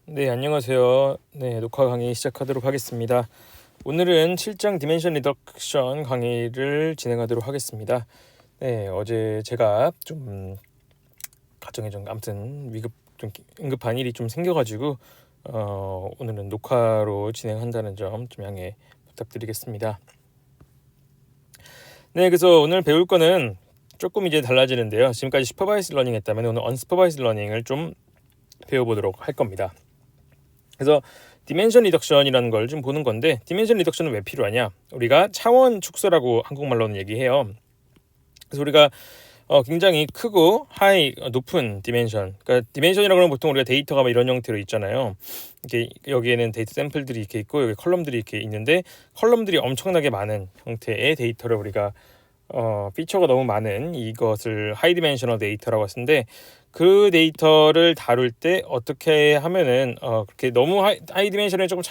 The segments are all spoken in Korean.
네, 안녕하세요. 네, 녹화 강의 시작하도록 하겠습니다. 오늘은 7장 디멘션 리덕션 강의를 진행하도록 하겠습니다. 네, 어제 제가 좀 가정에 좀 아무튼 좀 응급한 일이 좀 생겨가지고 오늘은 녹화로 진행한다는 점 좀 양해 부탁드리겠습니다. 네, 그래서 오늘 배울 거는 조금 이제 달라지는데요. 지금까지 슈퍼바이스 러닝 했다면 오늘 언슈퍼바이스 러닝을 좀 배워보도록 할 겁니다. 그래서 디멘션 리덕션이라는 걸 좀 보는 건데, 디멘션 리덕션은 왜 필요하냐? 우리가 차원 축소라고 한국말로는 얘기해요. 그래서 우리가 굉장히 크고 높은 디멘션, 그러니까 디멘션이라고 하면 보통 우리가 데이터가 막 이런 형태로 있잖아요. 이게 여기에는 데이터 샘플들이 이렇게 있고 여기 컬럼들이 이렇게 있는데, 컬럼들이 엄청나게 많은 형태의 데이터를 우리가 피처가 너무 많은 이것을 하이 디멘셔널 데이터라고 하는데, 그 데이터를 다룰 때 어떻게 하면은 그렇게 너무 하이 디멘션에 조금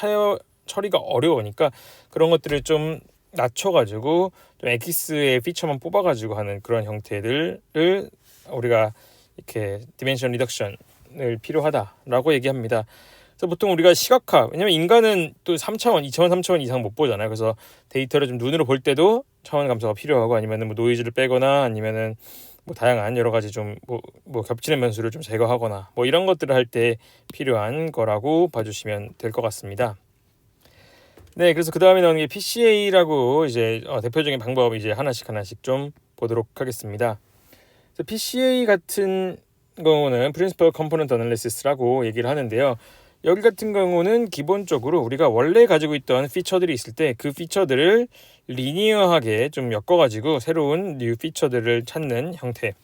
처리가 어려우니까 그런 것들을 좀 낮춰가지고 좀 엑기스의 피처만 뽑아가지고 하는 그런 형태들을 우리가 이렇게 디멘션 리덕션을 필요하다라고 얘기합니다. 그래서 보통 우리가 시각화, 왜냐면 인간은 또 3차원, 2차원, 3차원 이상 못 보잖아요. 그래서 데이터를 좀 눈으로 볼 때도 차원 감소가 필요하고, 아니면은 뭐 노이즈를 빼거나, 아니면은 뭐 다양한 여러 가지 좀 뭐 겹치는 변수를 좀 제거하거나 뭐 이런 것들을 할 때 필요한 거라고 봐주시면 될 것 같습니다. 네, 그래서 그 다음에 나오는 게 PCA라고 이제 대표적인 방법 이제 하나씩 좀 보도록 하겠습니다. 그래서 PCA 같은 경우는 Principal Component Analysis라고 얘기를 하는데요. 여기 같은 경우는 기본적으로 우리가 원래 가지고 있던 피처들이 있을 때 그 피처들을 리니어하게 좀 엮어가지고 새로운 뉴 피처들을 찾는 형태라고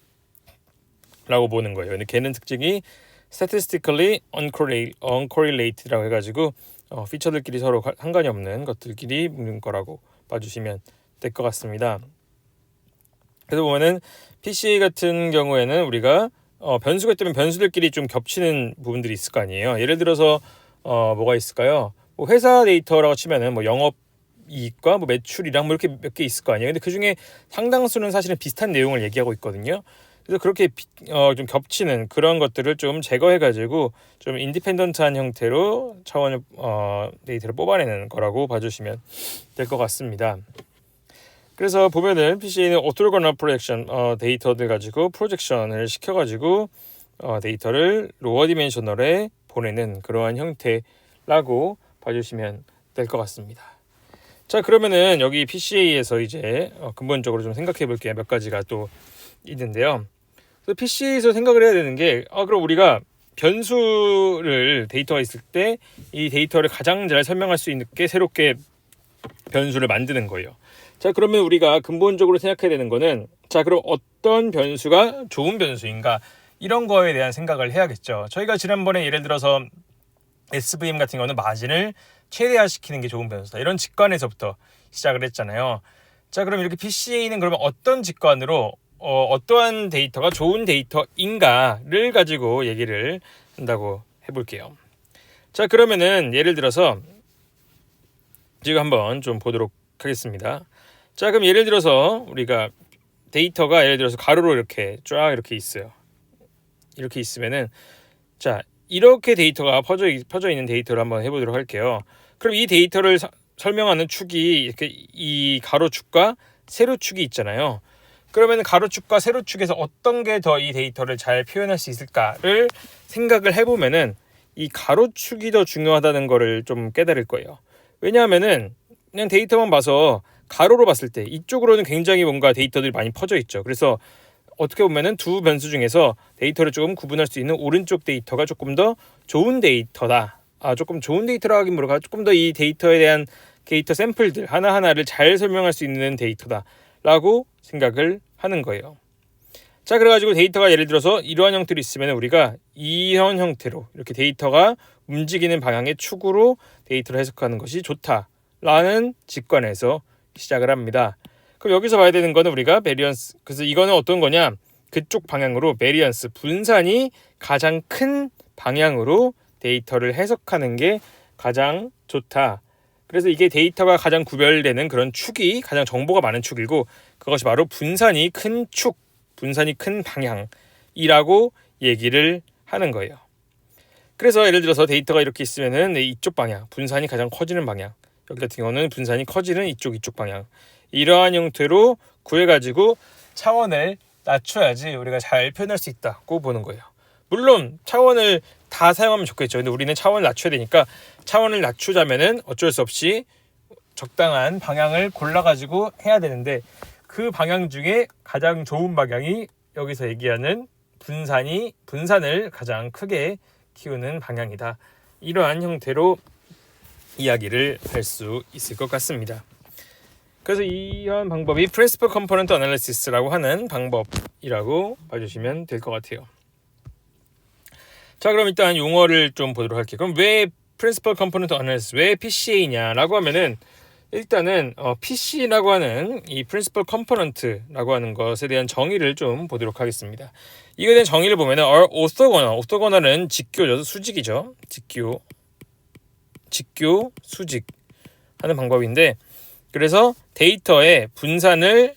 보는 거예요. 근데 걔는 특징이 statistically uncorrelated라고 해가지고 피처들끼리 서로 상관이 없는 것들끼리 묶는 거라고 봐주시면 될 것 같습니다. 그래서 보면은 PCA 같은 경우에는 우리가 변수가 있다면 변수들끼리 좀 겹치는 부분들이 있을 거 아니에요. 예를 들어서 뭐가 있을까요? 뭐 회사 데이터라고 치면은 뭐 영업 이익과 뭐 매출이랑 뭐 이렇게 몇 개 있을 거 아니에요. 근데 그 중에 상당수는 사실은 비슷한 내용을 얘기하고 있거든요. 그래서 그렇게 좀 겹치는 그런 것들을 좀 제거해가지고 좀 인디펜던트한 형태로 차원의 데이터를 뽑아내는 거라고 봐주시면 될 것 같습니다. 그래서 보면은 PCA는 오토로거널 프로젝션 데이터들 가지고 프로젝션을 시켜가지고 데이터를 로어 디멘셔널에 보내는 그러한 형태라고 봐주시면 될 것 같습니다. 자, 그러면은 여기 PCA에서 이제 근본적으로 좀 생각해 볼 게 몇 가지가 또 있는데요. 그래서 PCA에서 생각을 해야 되는 게 그럼 우리가 변수를 데이터가 있을 때 이 데이터를 가장 잘 설명할 수 있게 새롭게 변수를 만드는 거예요. 자, 그러면 우리가 근본적으로 생각해야 되는 거는, 자, 그럼 어떤 변수가 좋은 변수인가, 이런 거에 대한 생각을 해야겠죠. 저희가 지난번에 예를 들어서 SVM 같은 경우는 마진을 최대화시키는 게 좋은 변수다, 이런 직관에서부터 시작을 했잖아요. 자, 그럼 이렇게 PCA는 그러면 어떤 직관으로 어떠한 데이터가 좋은 데이터인가를 가지고 얘기를 한다고 해볼게요. 자, 그러면은 예를 들어서 지금 한번 좀 보도록 하겠습니다. 자, 그럼 예를 들어서 우리가 데이터가 예를 들어서 가로로 이렇게 쫙 이렇게 있어요. 이렇게 있으면은, 자, 이렇게 데이터가 퍼져 있는 데이터를 한번 해보도록 할게요. 그럼 이 데이터를 설명하는 축이 이렇게 이 가로축과 세로축이 있잖아요. 그러면 가로축과 세로축에서 어떤 게 더 이 데이터를 잘 표현할 수 있을까를 생각을 해보면은 이 가로축이 더 중요하다는 거를 좀 깨달을 거예요. 왜냐하면은 그냥 데이터만 봐서 가로로 봤을 때 이쪽으로는 굉장히 뭔가 데이터들이 많이 퍼져 있죠. 그래서 어떻게 보면은 두 변수 중에서 데이터를 조금 구분할 수 있는 오른쪽 데이터가 조금 더 좋은 데이터다. 조금 좋은 데이터라 하긴 뭐랄까, 조금 더 이 데이터에 대한 데이터 샘플들 하나하나를 잘 설명할 수 있는 데이터다라고 생각을 하는 거예요. 자, 그래가지고 데이터가 예를 들어서 이러한 형태로 있으면 우리가 이런 형태로 이렇게 데이터가 움직이는 방향의 축으로 데이터를 해석하는 것이 좋다라는 직관에서 시작을 합니다. 그럼 여기서 봐야 되는 거는 우리가 베리언스, 그래서 이거는 어떤 거냐, 그쪽 방향으로 베리언스, 분산이 가장 큰 방향으로 데이터를 해석하는 게 가장 좋다. 그래서 이게 데이터가 가장 구별되는 그런 축이 가장 정보가 많은 축이고, 그것이 바로 분산이 큰 축, 분산이 큰 방향이라고 얘기를 하는 거예요. 그래서 예를 들어서 데이터가 이렇게 있으면은 이쪽 방향, 분산이 가장 커지는 방향, 여기 같은 경우는 분산이 커지는 이쪽 방향, 이러한 형태로 구해가지고 차원을 낮춰야지 우리가 잘 표현할 수 있다고 보는 거예요. 물론 차원을 다 사용하면 좋겠죠. 근데 우리는 차원을 낮춰야 되니까 차원을 낮추자면은 어쩔 수 없이 적당한 방향을 골라가지고 해야 되는데, 그 방향 중에 가장 좋은 방향이 여기서 얘기하는 분산을 가장 크게 키우는 방향이다. 이러한 형태로 이야기를 할 수 있을 것 같습니다. 그래서 이런 방법이 Principal Component Analysis라고 하는 방법이라고 봐주시면 될 것 같아요. 자, 그럼 일단 용어를 좀 보도록 할게요. 그럼 왜 Principal Component Analysis, 왜 PCA냐라고 하면은, 일단은 PC라고 하는 이 Principal Component라고 하는 것에 대한 정의를 좀 보도록 하겠습니다. 이거에 대한 정의를 보면은 orthogonal은 직교죠, 수직이죠. 직교, 수직 하는 방법인데, 그래서 데이터의 분산을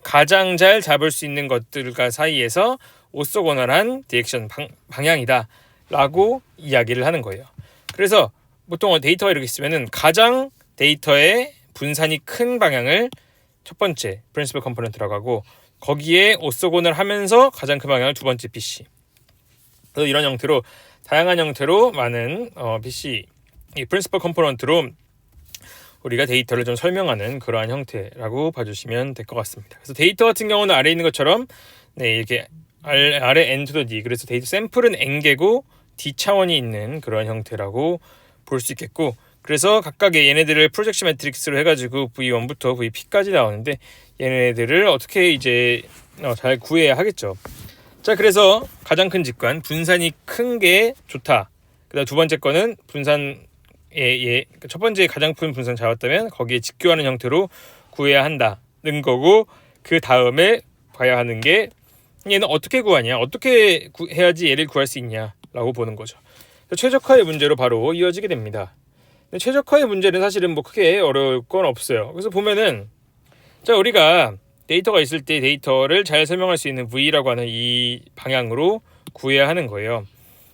가장 잘 잡을 수 있는 것들과 사이에서 오소고널한 디렉션 방향이다 라고 이야기를 하는 거예요. 그래서 보통 데이터가 이렇게 있으면은 가장 데이터의 분산이 큰 방향을 첫 번째 프린시플 컴포넌트라고 하고, 거기에 오소고널 하면서 가장 큰 방향을 두 번째 PC. 그래서 이런 형태로 다양한 형태로 많은 PC 이 프린시플 컴포넌트로 우리가 데이터를 좀 설명하는 그러한 형태라고 봐주시면 될 것 같습니다. 그래서 데이터 같은 경우는 아래에 있는 것처럼 이렇게 아래 n to the d, 그래서 데이터 샘플은 n개고 d 차원이 있는 그런 형태라고 볼 수 있겠고, 그래서 각각의 얘네들을 프로젝션 매트릭스로 해가지고 V1부터 VP까지 나오는데, 얘네들을 어떻게 이제 잘 구해야 하겠죠. 자, 그래서 가장 큰 직관, 분산이 큰 게 좋다. 그다음 두 번째 거는 분산 첫 번째 가장 큰 분산 잡았다면 거기에 직교하는 형태로 구해야 한다는 거고, 그 다음에 봐야 하는 게 얘는 어떻게 구하냐, 어떻게 해야지 얘를 구할 수 있냐라고 보는 거죠. 최적화의 문제로 바로 이어지게 됩니다. 근데 최적화의 문제는 사실은 뭐 크게 어려울 건 없어요. 그래서 보면은, 자, 우리가 데이터가 있을 때 데이터를 잘 설명할 수 있는 V라고 하는 이 방향으로 구해야 하는 거예요.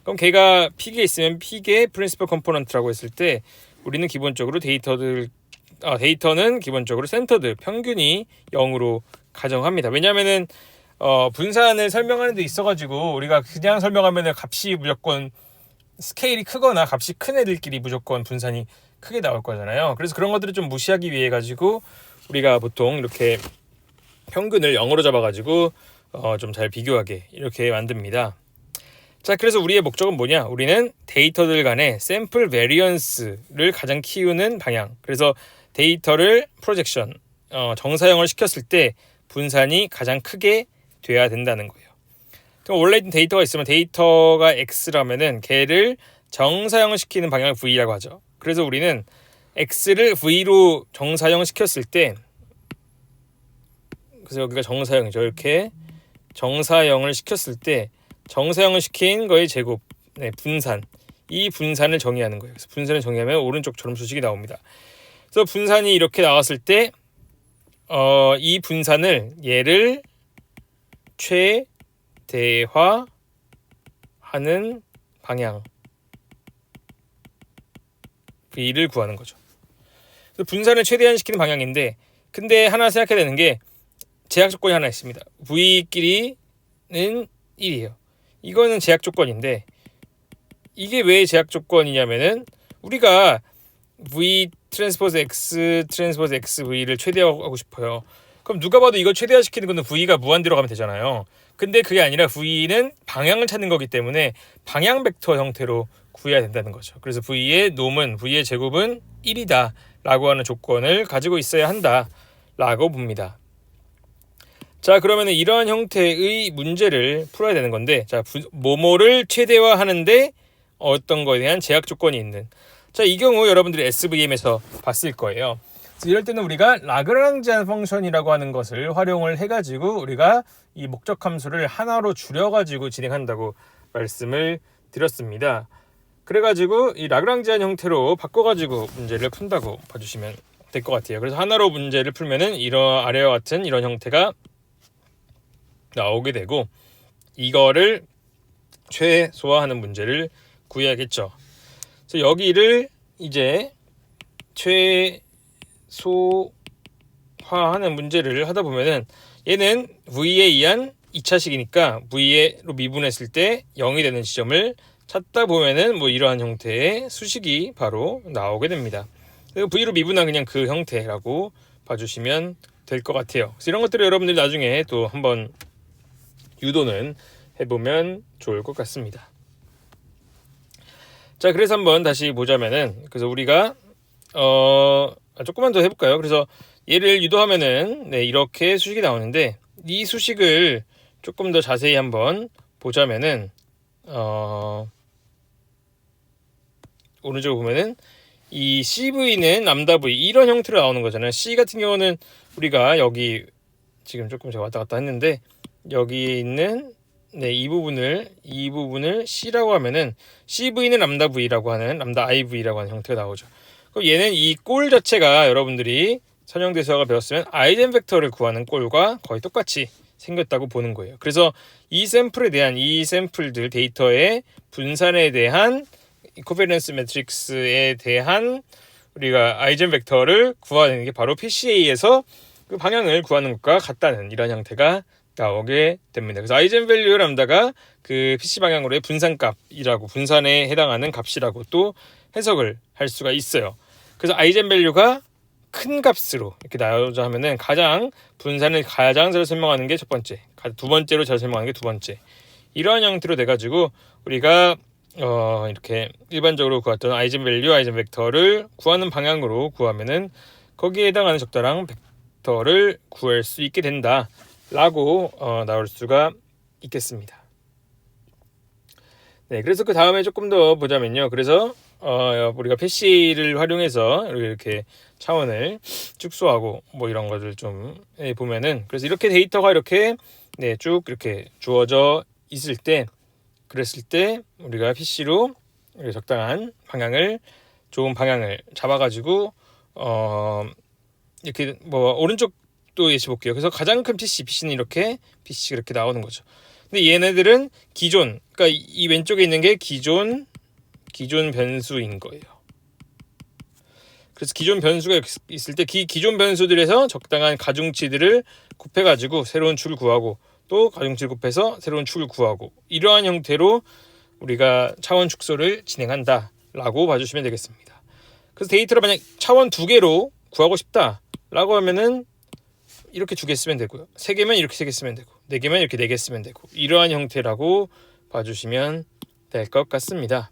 그럼 걔가 픽에 있으면 픽의 프린시플 컴포넌트라고 했을 때, 우리는 기본적으로 데이터는 기본적으로 센터드, 평균이 0으로 가정합니다. 왜냐하면은 분산을 설명하는 데 있어가지고 우리가 그냥 설명하면은 값이 무조건 스케일이 크거나 값이 큰 애들끼리 무조건 분산이 크게 나올 거잖아요. 그래서 그런 것들을 좀 무시하기 위해 가지고 우리가 보통 이렇게 평균을 0으로 잡아가지고 좀 잘 비교하게 이렇게 만듭니다. 자, 그래서 우리의 목적은 뭐냐? 우리는 데이터들 간의 샘플 베리언스를 가장 키우는 방향. 그래서 데이터를 프로젝션, 정사형을 시켰을 때 분산이 가장 크게 돼야 된다는 거예요. 원래 데이터가 있으면 데이터가 X라면은 걔를 정사형을 시키는 방향을 V라고 하죠. 그래서 우리는 X를 V로 정사형 시켰을 때, 그래서 여기가 정사형이죠. 이렇게 정사형을 시켰을 때 정사형을 시킨 거의 제곱, 분산. 이 분산을 정의하는 거예요. 그래서 분산을 정의하면 오른쪽처럼 수식이 나옵니다. 그래서 분산이 이렇게 나왔을 때, 이 분산을 얘를 최대화하는 방향 V를 구하는 거죠. 그래서 분산을 최대한시키는 방향인데, 근데 하나 생각해야 되는 게 제약 조건이 하나 있습니다. V끼리는 1이에요. 이거는 제약 조건인데, 이게 왜 제약 조건이냐면은 우리가 V 트랜스포즈 X 트랜스포즈 XV를 최대화하고 싶어요. 그럼 누가 봐도 이걸 최대화시키는 거는 V가 무한대로 가면 되잖아요. 근데 그게 아니라 V는 방향을 찾는 거기 때문에 방향 벡터 형태로 구해야 된다는 거죠. 그래서 V의 놈은, V의 제곱은 1이다 라고 하는 조건을 가지고 있어야 한다 라고 봅니다. 자, 그러면 이러한 형태의 문제를 풀어야 되는 건데, 자, 뭐뭐를 최대화하는데 어떤 거에 대한 제약 조건이 있는, 자, 이 경우 여러분들이 SVM에서 봤을 거예요. 그래서 이럴 때는 우리가 라그랑지안 펑션이라고 하는 것을 활용을 해가지고 우리가 이 목적 함수를 하나로 줄여가지고 진행한다고 말씀을 드렸습니다. 그래가지고 이 라그랑지안 형태로 바꿔가지고 문제를 푼다고 봐주시면 될 것 같아요. 그래서 하나로 문제를 풀면은 이런 아래와 같은 이런 형태가 나오게 되고, 이거를 최소화하는 문제를 구해야겠죠. 그래서 여기를 이제 최소화하는 문제를 하다 보면은 얘는 v에 의한 2차식이니까 v로 미분했을 때 0이 되는 지점을 찾다 보면은 뭐 이러한 형태의 수식이 바로 나오게 됩니다. 그리고 v로 미분한 그냥 그 형태라고 봐주시면 될 것 같아요. 그래서 이런 것들을 여러분들이 나중에 또 한번 유도는 해보면 좋을 것 같습니다. 자, 그래서 한번 다시 보자면은, 그래서 우리가 조금만 더 해볼까요? 그래서 얘를 유도하면은 이렇게 수식이 나오는데, 이 수식을 조금 더 자세히 한번 보자면은 오른쪽으로 보면은 이 CV는 람다 V 이런 형태로 나오는 거잖아요. C 같은 경우는 우리가 여기 지금 조금 제가 왔다 갔다 했는데 여기에 있는 이 부분을 C라고 하면은 CV는 람다 V라고 하는 람다 IV라고 하는 형태가 나오죠. 그럼 얘는 이 꼴 자체가 여러분들이 선형대수학을 배웠으면 아이젠 벡터를 구하는 꼴과 거의 똑같이 생겼다고 보는 거예요. 그래서 이 샘플에 대한 이 샘플들 데이터의 분산에 대한 코베런스 매트릭스에 대한 우리가 아이젠 벡터를 구하는 게 바로 PCA에서 그 방향을 구하는 것과 같다는 이런 형태가 나오게 됩니다. 그래서 아이젠 밸류 람다가 그 PC 방향으로의 분산값이라고 분산에 해당하는 값이라고 또 해석을 할 수가 있어요. 그래서 아이젠 밸류가 큰 값으로 이렇게 나오자 하면은 가장 분산을 가장 잘 설명하는 게 첫 번째, 두 번째로 잘 설명하는 게 두 번째. 이러한 형태로 돼 가지고 우리가 이렇게 일반적으로 구했던 아이젠 밸류, 아이젠 벡터를 구하는 방향으로 구하면은 거기에 해당하는 적당한 벡터를 구할 수 있게 된다라고 나올 수가 있겠습니다. 네, 그래서 그 다음에 조금 더 보자면요. 그래서 우리가 PC를 활용해서 이렇게 차원을 축소하고 뭐 이런 것들 좀 보면은 그래서 이렇게 데이터가 이렇게 쭉 이렇게 주어져 있을 때 그랬을 때 우리가 PC로 적당한 방향을 좋은 방향을 잡아가지고 이렇게 뭐 오른쪽도 예시 볼게요. 그래서 가장 큰 PC는 이렇게 PC가 이렇게 나오는 거죠. 근데 얘네들은 기존 그러니까 이 왼쪽에 있는 게 기존 변수인 거예요. 그래서 기존 변수가 있을 때 기존 변수들에서 적당한 가중치들을 곱해가지고 새로운 축을 구하고 또 가중치를 곱해서 새로운 축을 구하고 이러한 형태로 우리가 차원 축소를 진행한다라고 봐주시면 되겠습니다. 그래서 데이터를 만약 차원 2개로 구하고 싶다라고 하면은 이렇게 2개 쓰면 되고요. 3개면 이렇게 3개 쓰면 되고 4개면 이렇게 4개 쓰면 되고 이러한 형태라고 봐주시면 될 것 같습니다.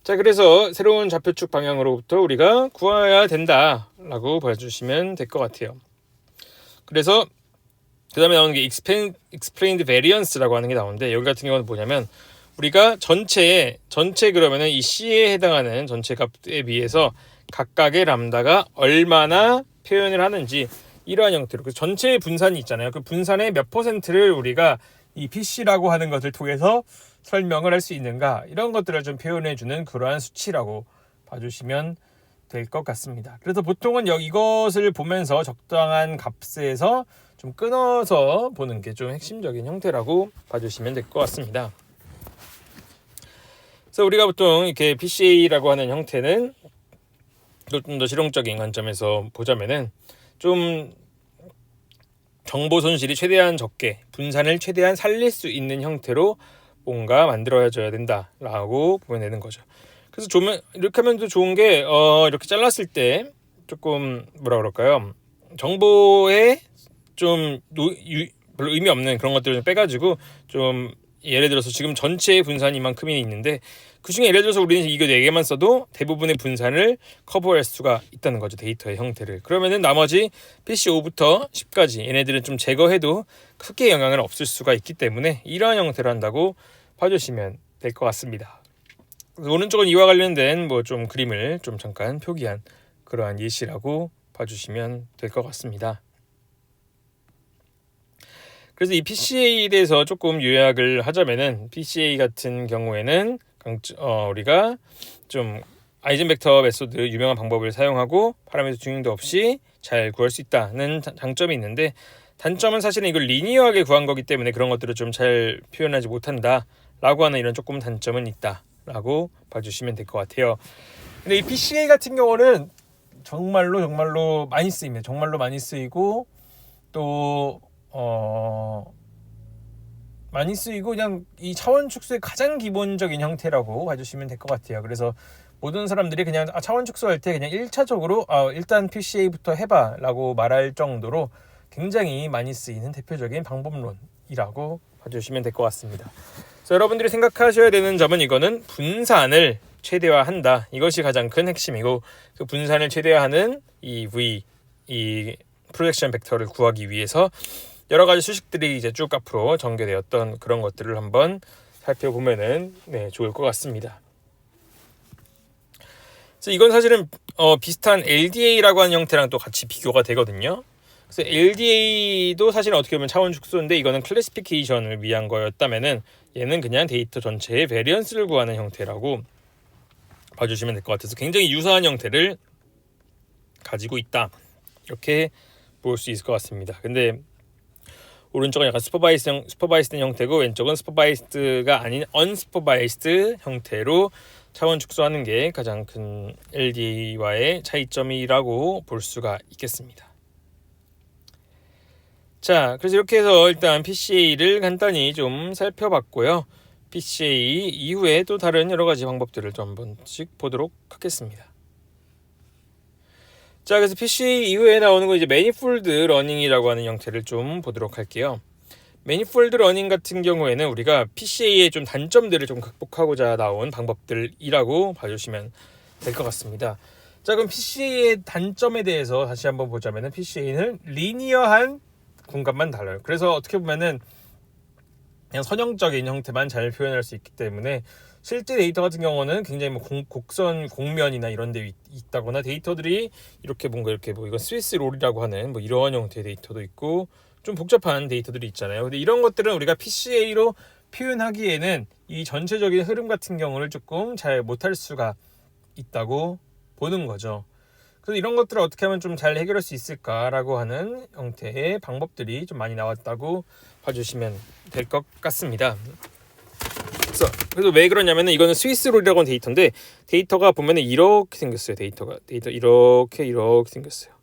자, 그래서 새로운 좌표축 방향으로부터 우리가 구해야 된다라고 봐주시면 될 것 같아요. 그래서 그 다음에 나오는 게 explained variance라고 하는 게 나오는데 여기 같은 경우는 뭐냐면 우리가 전체 그러면은 이 C에 해당하는 전체 값에 비해서 각각의 람다가 얼마나 표현을 하는지 이러한 형태로 그 전체 분산이 있잖아요. 그 분산의 몇 퍼센트를 우리가 이 PC라고 하는 것을 통해서 설명을 할 수 있는가 이런 것들을 좀 표현해주는 그러한 수치라고 봐주시면 될 것 같습니다. 그래서 보통은 이것을 보면서 적당한 값에서 좀 끊어서 보는 게 좀 핵심적인 형태라고 봐주시면 될 것 같습니다. 그래서 우리가 보통 이렇게 PCA라고 하는 형태는 좀 더 실용적인 관점에서 보자면은 좀 정보 손실이 최대한 적게 분산을 최대한 살릴 수 있는 형태로 뭔가 만들어져야 된다라고 보면 되는 거죠. 그래서 이렇게 하면 또 좋은 게 이렇게 잘랐을 때 조금 뭐라 그럴까요? 정보에 좀 별로 의미 없는 그런 것들을 좀 빼가지고 좀 예를 들어서 지금 전체의 분산이 이만큼이 있는데 그중에 예를 들어서 우리는 이거 4개만 써도 대부분의 분산을 커버할 수가 있다는 거죠. 데이터의 형태를. 그러면은 나머지 PC5부터 10까지 얘네들은 좀 제거해도 크게 영향을 없을 수가 있기 때문에 이러한 형태로 한다고 봐주시면 될 것 같습니다. 오른쪽은 이와 관련된 뭐 좀 그림을 좀 잠깐 표기한 그러한 예시라고 봐주시면 될 것 같습니다. 그래서 이 PCA에 대해서 조금 요약을 하자면은 PCA 같은 경우에는 우리가 좀 아이젠 벡터 메소드 유명한 방법을 사용하고 파라미터 튜닝도 없이 잘 구할 수 있다는 장점이 있는데 단점은 사실은 이걸 리니어하게 구한 거기 때문에 그런 것들을 좀 잘 표현하지 못한다라고 하는 이런 조금 단점은 있다. 라고 봐주시면 될 것 같아요. 근데 이 PCA 같은 경우는 정말로 많이 쓰입니다. 정말로 많이 쓰이고 또 많이 쓰이고 그냥 이 차원 축소의 가장 기본적인 형태라고 봐주시면 될 것 같아요. 그래서 모든 사람들이 그냥 차원 축소할 때 그냥 1차적으로 일단 PCA부터 해봐 라고 말할 정도로 굉장히 많이 쓰이는 대표적인 방법론이라고 봐주시면 될 것 같습니다. 그래서 여러분들이 생각하셔야 되는 점은 이거는 분산을 최대화한다. 이것이 가장 큰 핵심이고 그 분산을 최대화하는 이 프로젝션 벡터를 구하기 위해서 여러 가지 수식들이 이제 쭉 앞으로 전개되었던 그런 것들을 한번 살펴보면은 좋을 것 같습니다. 그래서 이건 사실은 비슷한 LDA라고 하는 형태랑 또 같이 비교가 되거든요. 그래서 LDA도 사실은 어떻게 보면 차원 축소인데 이거는 클래시피케이션을 위한 거였다면은 얘는 그냥 데이터 전체의 베리언스를 구하는 형태라고 봐주시면 될 것 같아서 굉장히 유사한 형태를 가지고 있다. 이렇게 볼 수 있을 것 같습니다. 근데 오른쪽은 약간 슈퍼바이스드 형태고 왼쪽은 슈퍼바이스드가 아닌 언슈퍼바이스드 형태로 차원 축소하는 게 가장 큰 LDA와의 차이점이라고 볼 수가 있겠습니다. 자, 그래서 이렇게 해서 일단 PCA를 간단히 좀 살펴봤고요. PCA 이후에 또 다른 여러 가지 방법들을 좀 한 번씩 보도록 하겠습니다. 자, 그래서 PCA 이후에 나오는 거 이제 매니폴드 러닝이라고 하는 형태를 좀 보도록 할게요. 매니폴드 러닝 같은 경우에는 우리가 PCA의 좀 단점들을 좀 극복하고자 나온 방법들이라고 봐주시면 될 것 같습니다. 자, 그럼 PCA의 단점에 대해서 다시 한번 보자면은 PCA는 리니어한 공간만 달라요. 그래서 어떻게 보면은 그냥 선형적인 형태만 잘 표현할 수 있기 때문에 실제 데이터 같은 경우는 굉장히 뭐 곡선 공면이나 이런 데 있다거나 데이터들이 이렇게 뭔가 이렇게 뭐 이건 스위스 롤이라고 하는 뭐 이런 형태의 데이터도 있고 좀 복잡한 데이터들이 있잖아요. 근데 이런 것들은 우리가 PCA로 표현하기에는 이 전체적인 흐름 같은 경우를 조금 잘 못할 수가 있다고 보는 거죠. 그래서 이런 것들을 어떻게 하면 좀 잘 해결할 수 있을까라고 하는 형태의 방법들이 좀 많이 나왔다고 봐주시면 될 것 같습니다. 그래서 왜 그러냐면은 이거는 스위스 롤이라고 하는 데이터인데 데이터가 보면은 이렇게 생겼어요. 데이터 이렇게 생겼어요.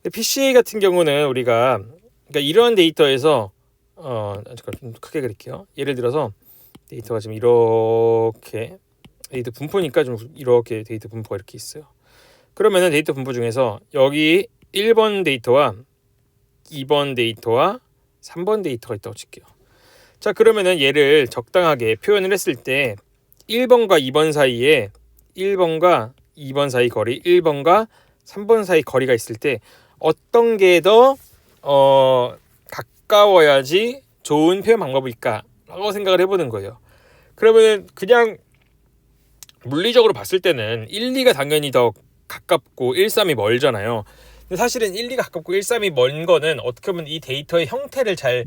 근데 PCA 같은 경우는 우리가 그러니까 이러한 데이터에서 잠깐 좀 크게 그릴게요. 예를 들어서 데이터가 지금 이렇게 데이터 분포니까 좀 이렇게 데이터 분포가 이렇게 있어요. 그러면은 데이터 분포 중에서 여기 1번 데이터와 2번 데이터와 3번 데이터가 있다고 칠게요. 자, 그러면은 얘를 적당하게 표현을 했을 때 1번과 2번 사이에 1번과 2번 사이 거리, 1번과 3번 사이 거리가 있을 때 어떤 게 더 가까워야지 좋은 표현 방법일까라고 생각을 해보는 거예요. 그러면은 그냥 물리적으로 봤을 때는 1, 2가 당연히 더 가깝고 1, 3이 멀잖아요. 근데 사실은 1, 2가 가깝고 1, 3이 먼 거는 어떻게 보면 이 데이터의 형태를 잘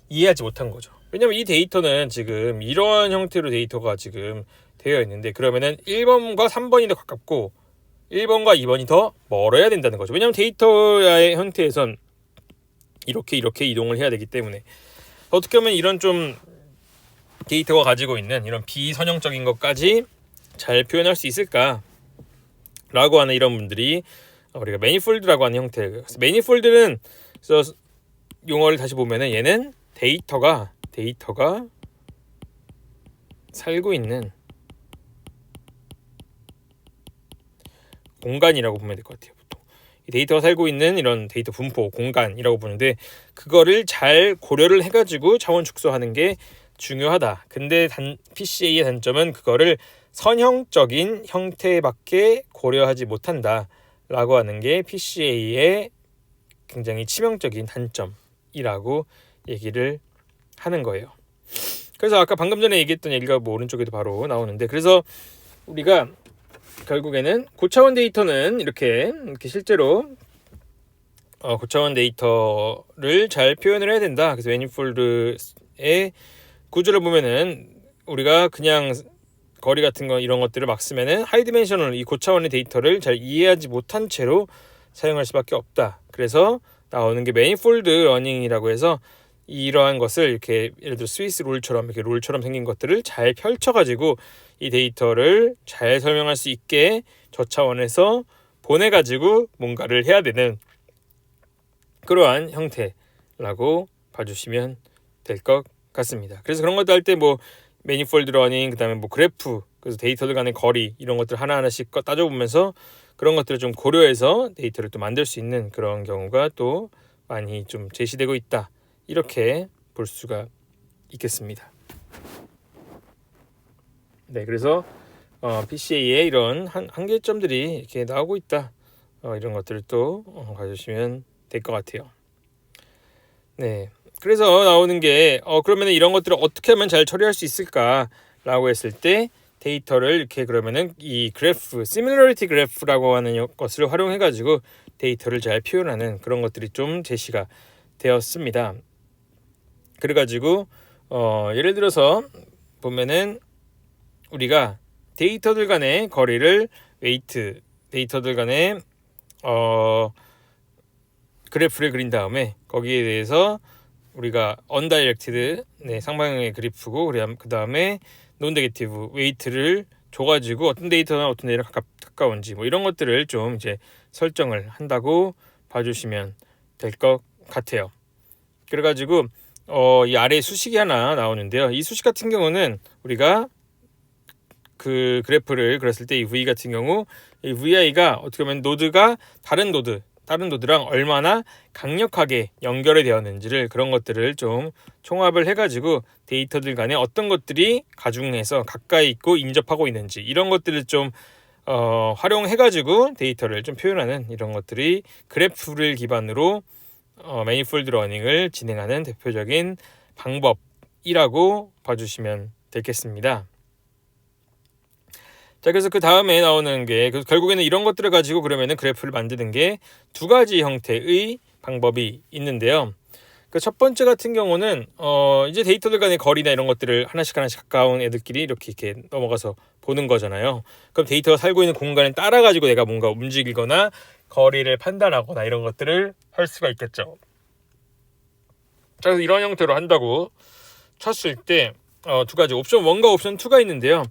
이해하지 못한 거죠. 왜냐면 이 데이터는 지금 이런 형태로 데이터가 지금 되어 있는데 그러면은 1번과 3번이 더 가깝고 1번과 2번이 더 멀어야 된다는 거죠. 왜냐면 데이터의 형태에선 이렇게 이동을 해야 되기 때문에 어떻게 보면 이런 좀 데이터가 가지고 있는 이런 비선형적인 것까지 잘 표현할 수 있을까? 라고 하는 이런 분들이 우리가 매니폴드라고 하는 형태. 그래서 매니폴드는 그래서 용어를 다시 보면은 얘는 데이터가 살고 있는 공간이라고 보면 될 것 같아요. 보통 이 데이터가 살고 있는 이런 데이터 분포 공간이라고 보는데 그거를 잘 고려를 해가지고 차원 축소하는 게 중요하다. 근데 PCA의 단점은 그거를 선형적인 형태밖에 고려하지 못한다라고 하는 게 PCA의 굉장히 치명적인 단점이라고 얘기를 하는 거예요. 그래서 아까 방금 전에 얘기했던 얘기가 뭐 오른쪽에도 바로 나오는데 그래서 우리가 결국에는 고차원 데이터는 이렇게 실제로 고차원 데이터를 잘 표현을 해야 된다. 그래서 매니폴드의 구조를 보면은 우리가 그냥 거리 같은 거 이런 것들을 막 쓰면은 하이디멘셔널 이 고차원의 데이터를 잘 이해하지 못한 채로 사용할 수밖에 없다. 그래서 나오는 게 매니폴드 러닝이라고 해서 이러한 것을 이렇게 예를 들어 스위스 롤처럼 이렇게 롤처럼 생긴 것들을 잘 펼쳐가지고 이 데이터를 잘 설명할 수 있게 저 차원에서 보내가지고 뭔가를 해야 되는 그러한 형태라고 봐주시면 될 것 같습니다. 그래서 그런 것도 할 때 뭐 매니폴드 러닝, 그다음에 뭐 그래프, 그래서 데이터들 간의 거리 이런 것들 하나하나씩 따져보면서 그런 것들을 좀 고려해서 데이터를 또 만들 수 있는 그런 경우가 또 많이 좀 제시되고 있다. 이렇게 볼 수가 있겠습니다. 네, 그래서 PCA의 이런 한계점들이 이렇게 나오고 있다. 이런 것들을 또 봐주시면 될 것 같아요. 네, 그래서 나오는 게 그러면 이런 것들을 어떻게 하면 잘 처리할 수 있을까라고 했을 때 데이터를 이렇게 그러면은 이 그래프, 시뮬러리티 그래프라고 하는 것을 활용해 가지고 데이터를 잘 표현하는 그런 것들이 좀 제시가 되었습니다. 그래 가지고 예를 들어서 보면은 우리가 데이터들 간의 거리를 웨이트, 데이터들 간의 그래프를 그린 다음에 거기에 대해서 우리가 언다이렉티드 상방향의 그래프고 그 다음에 논네게티브 웨이트를 줘가지고 어떤 데이터나 어떤 데이터랑 가까운지 뭐 이런 것들을 좀 이제 설정을 한다고 봐주시면 될 것 같아요. 그래가지고 이 아래에 수식이 하나 나오는데요. 이 수식 같은 경우는 우리가 그 그래프를 그렸을 때 이 V 같은 경우 이 VI가 어떻게 보면 노드가 다른 노드랑 얼마나 강력하게 연결이 되었는지를 그런 것들을 좀 총합을 해가지고 데이터들 간에 어떤 것들이 가중해서 가까이 있고 인접하고 있는지 이런 것들을 좀 활용해가지고 데이터를 좀 표현하는 이런 것들이 그래프를 기반으로 매니폴드 러닝을 진행하는 대표적인 방법이라고 봐주시면 되겠습니다. 자, 그래서 그 다음에 나오는 게 결국에는 이런 것들을 가지고 그러면은 그래프를 만드는 게 두 가지 형태의 방법이 있는데요. 그 첫 번째 같은 경우는 이제 데이터들 간의 거리나 이런 것들을 하나씩 가까운 애들끼리 이렇게 넘어가서 보는 거잖아요. 그럼 데이터가 살고 있는 공간에 따라 가지고 내가 뭔가 움직이거나 거리를 판단하거나 이런 것들을 할 수가 있겠죠. 자, 그래서 이런 형태로 한다고 쳤을 때 두 가지 옵션 1과 옵션 2가 있는데요.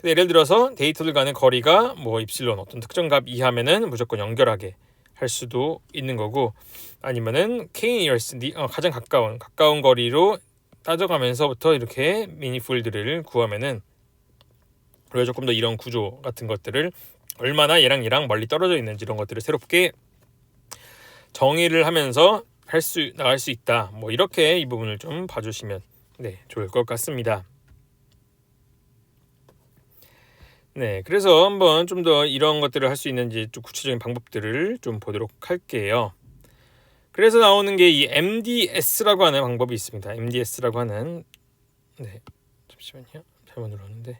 예를 들어서 데이터들 간의 거리가 뭐 입실론 어떤 특정 값 이하면은 무조건 연결하게 할 수도 있는 거고, 아니면은 k-nearest 가장 가까운 거리로 따져가면서부터 이렇게 미니폴드를 구하면은 우리가 조금 더 이런 구조 같은 것들을 얼마나 얘랑 멀리 떨어져 있는지 이런 것들을 새롭게 정의를 하면서 나갈 수 있다. 뭐 이렇게 이 부분을 좀 봐주시면 좋을 것 같습니다. 네, 그래서 한번 좀 더 이런 것들을 할 수 있는지 좀 구체적인 방법들을 좀 보도록 할게요. 그래서 나오는 게 이 MDS라고 하는 방법이 있습니다. MDS라고 하는 잠시만요. 잘못 눌렀는데.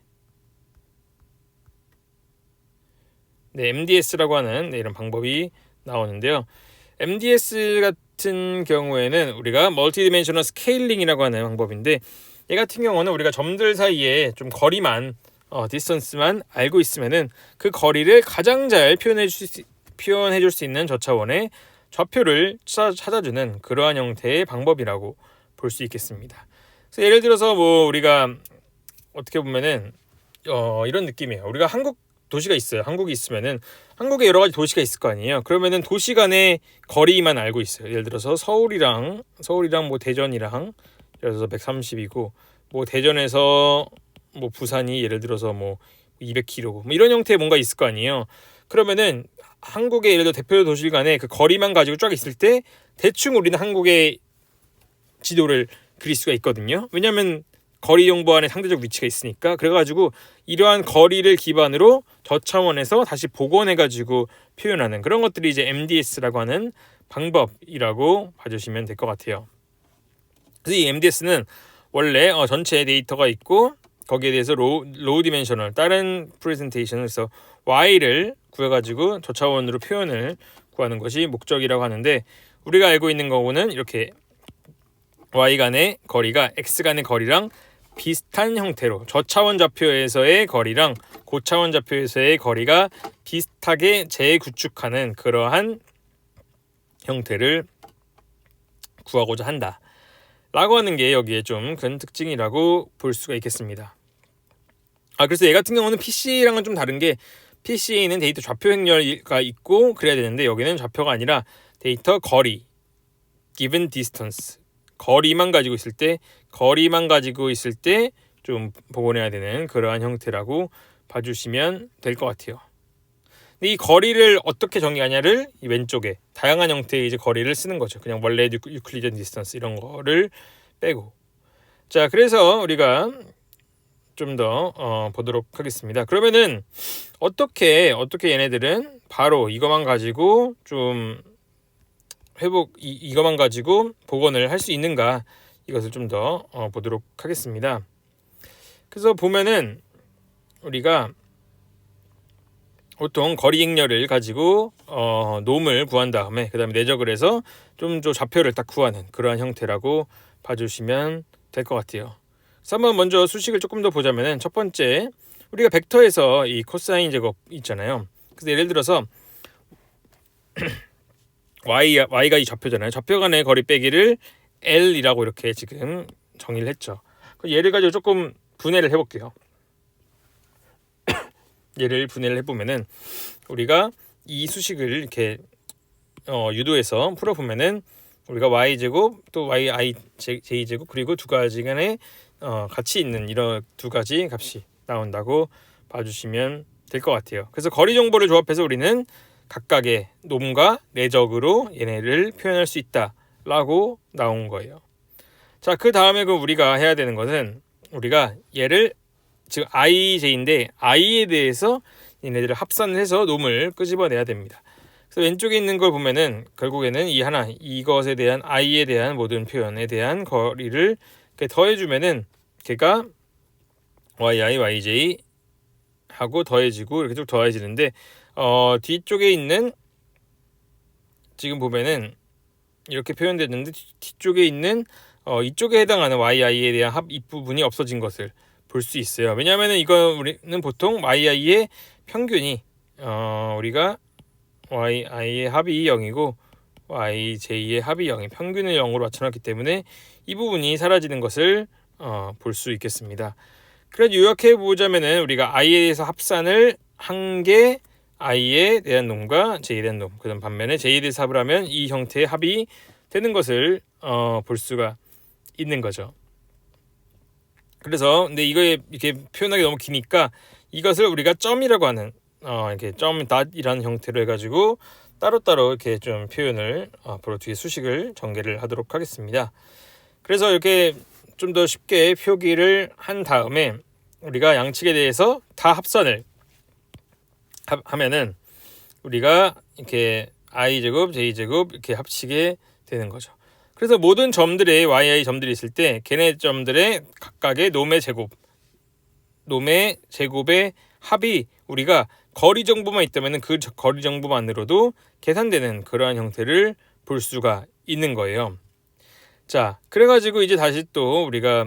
MDS라고 하는 이런 방법이 나오는데요. MDS 같은 경우에는 우리가 멀티디멘셔널 스케일링이라고 하는 방법인데, 얘 같은 경우는 우리가 점들 사이에 좀 거리만 디스턴스만 알고 있으면은 그 거리를 가장 잘 표현해 줄 수 있는 저차원의 좌표를 찾아주는 그러한 형태의 방법이라고 볼 수 있겠습니다. 그래서 예를 들어서 뭐 우리가 어떻게 보면은 이런 느낌이에요. 우리가 한국 도시가 있어요. 한국이 있으면은 한국에 여러 가지 도시가 있을 거 아니에요. 그러면은 도시 간의 거리만 알고 있어요. 예를 들어서 서울이랑 뭐 대전이랑 예를 들어서 130이고 뭐 대전에서 뭐 부산이 예를 들어서 뭐 200km고 뭐 이런 형태의 뭔가 있을 거 아니에요. 그러면은 한국의 예를 들어 대표 도시 간의 그 거리만 가지고 쫙 있을 때 대충 우리는 한국의 지도를 그릴 수가 있거든요. 왜냐하면 거리 정보 안에 상대적 위치가 있으니까. 그래가지고 이러한 거리를 기반으로 저차원에서 다시 복원해가지고 표현하는 그런 것들이 이제 MDS라고 하는 방법이라고 봐주시면 될 것 같아요. 그래서 이 MDS는 원래 전체 데이터가 있고 거기에 대해서 로우 디멘셔널 다른 프레젠테이션에서 Y를 구해가지고 저차원으로 표현을 구하는 것이 목적이라고 하는데, 우리가 알고 있는 거고는 이렇게 Y 간의 거리가 X 간의 거리랑 비슷한 형태로 저차원 좌표에서의 거리랑 고차원 좌표에서의 거리가 비슷하게 재구축하는 그러한 형태를 구하고자 한다. 라고 하는 게 여기에 좀 큰 특징이라고 볼 수가 있겠습니다. 그래서 얘 같은 경우는 PC랑은 좀 다른 게 PC에는 데이터 좌표 행렬가 있고 그래야 되는데 여기는 좌표가 아니라 데이터 거리, given distance, 거리만 가지고 있을 때 좀 복원해야 되는 그러한 형태라고 봐주시면 될 것 같아요. 근데 이 거리를 어떻게 정의하냐를 이 왼쪽에 다양한 형태의 이제 거리를 쓰는 거죠. 그냥 원래 유클리디언 디스턴스 이런 거를 빼고. 자, 그래서 우리가 좀 더 보도록 하겠습니다. 그러면은 어떻게 얘네들은 바로 이것만 가지고 좀 이것만 가지고 복원을 할 수 있는가, 이것을 좀 더 보도록 하겠습니다. 그래서 보면은 우리가 보통 거리 행렬을 가지고 놈을 구한 다음에 그 다음에 내적을 해서 좀 좌표를 딱 구하는 그러한 형태라고 봐주시면 될 것 같아요. 그래서 한번 먼저 수식을 조금 더 보자면은 첫 번째, 우리가 벡터에서 이 코사인 제곱 있잖아요. 그래서 예를 들어서 y가 이 좌표잖아요. 좌표 간의 거리 빼기를 l이라고 이렇게 지금 정의를 했죠. 얘를 가지고 조금 분해를 해볼게요. 얘를 분해를 해보면은 우리가 이 수식을 이렇게 유도해서 풀어보면은 우리가 y제곱 또 yj제곱 그리고 두 가지 간에 같이 있는 이런 두 가지 값이 나온다고 봐주시면 될 것 같아요. 그래서 거리 정보를 조합해서 우리는 각각의 놈과 내적으로 얘네를 표현할 수 있다라고 나온 거예요. 자, 그 다음에 우리가 해야 되는 것은 우리가 얘를 지금 ij인데 i에 대해서 얘네들을 합산을 해서 놈을 끄집어내야 됩니다. 그래서 왼쪽에 있는 걸 보면은 결국에는 이것에 대한 i에 대한 모든 표현에 대한 거리를 이렇게 더해주면은 걔가 yi, yj 하고 더해지고 이렇게 쭉 더해지는데 뒤쪽에 있는 지금 보면은 이렇게 표현됐는데 뒤쪽에 있는 이쪽에 해당하는 yi에 대한 합 윗부분이 없어진 것을 볼 수 있어요. 왜냐하면 우리는 보통 yi의 평균이 우리가 yi의 합이 0이고 yj의 합이 0이 평균을 0으로 맞춰놨기 때문에 이 부분이 사라지는 것을 볼 수 있겠습니다. 그래서 요약해 보자면은 우리가 i에 대해서 합산을 한 게 i에 대한 놈과 j에 대한 놈, 그다음 반면에 j에 대해서 합을 하면 이 형태의 합이 되는 것을 볼 수가 있는 거죠. 그래서 근데 이거에 이렇게 표현하기 너무 기니까 이것을 우리가 점이라고 하는 이렇게 점 닷이라는 형태로 해가지고 따로따로 이렇게 좀 표현을 앞으로 뒤에 수식을 전개를 하도록 하겠습니다. 그래서 이렇게 좀 더 쉽게 표기를 한 다음에 우리가 양측에 대해서 다 합산을 하면은 우리가 이렇게 i제곱, j제곱 이렇게 합치게 되는 거죠. 그래서 모든 점들에 yi 점들이 있을 때 걔네 점들의 각각의 놈의 제곱의 합이 우리가 거리 정보만 있다면 그 거리 정보만으로도 계산되는 그러한 형태를 볼 수가 있는 거예요. 자, 그래가지고 이제 다시 또 우리가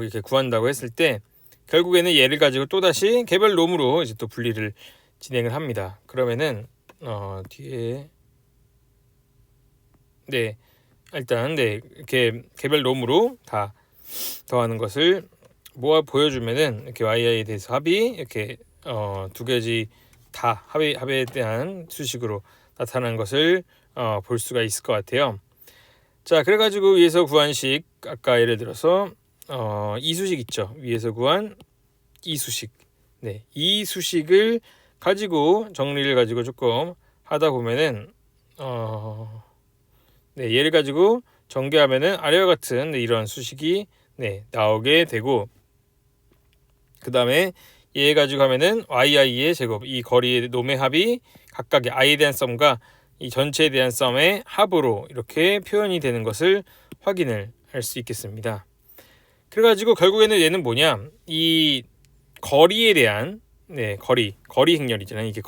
이렇게 구한다고 했을 때 결국에는 얘를 가지고 또 다시 개별 놈으로 이제 또 분리를 진행을 합니다. 그러면은 뒤에 일단 이렇게 개별 놈으로 다 더하는 것을 모아 보여주면은 이렇게 yi에 대해서 합이 이렇게 두 가지 다 합에 대한 수식으로 나타나는 것을 볼 수가 있을 것 같아요. 자, 그래가지고 위에서 구한 식, 아까 예를 들어서 이 수식 있죠. 위에서 구한 이 수식. 이 수식을 가지고 정리를 가지고 조금 하다 보면은 얘를 가지고 전개하면은 아래와 같은 이런 수식이 나오게 되고, 그 다음에 얘 가지고 하면은 yi의 제곱, 이 거리의 놈의 합이 각각의 i에 대한 썸과 이 전체에 대한 썸의 합으로 이렇게 표현이 되는 것을 확인을 할 수 있겠습니다. 그래가지고 결국에는 얘는 뭐냐, 이 거리에 대한 거리 행렬이잖아요. 이게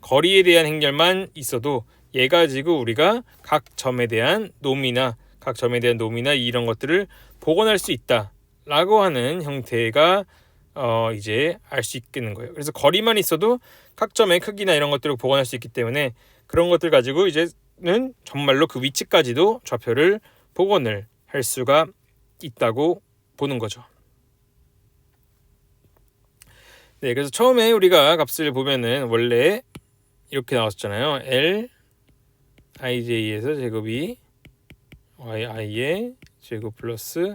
거리에 대한 행렬만 있어도 얘 가지고 우리가 각 점에 대한 놈이나 이런 것들을 복원할 수 있다라고 하는 형태가 이제 알 수 있겠는 거예요. 그래서 거리만 있어도 각 점의 크기나 이런 것들을 복원할 수 있기 때문에 그런 것들 가지고 이제는 정말로 그 위치까지도 좌표를 복원을 할 수가 있다고 보는 거죠. 네, 그래서 처음에 우리가 값을 보면은 원래 이렇게 나왔었잖아요. L ij에서 제곱이 yi의 제곱 플러스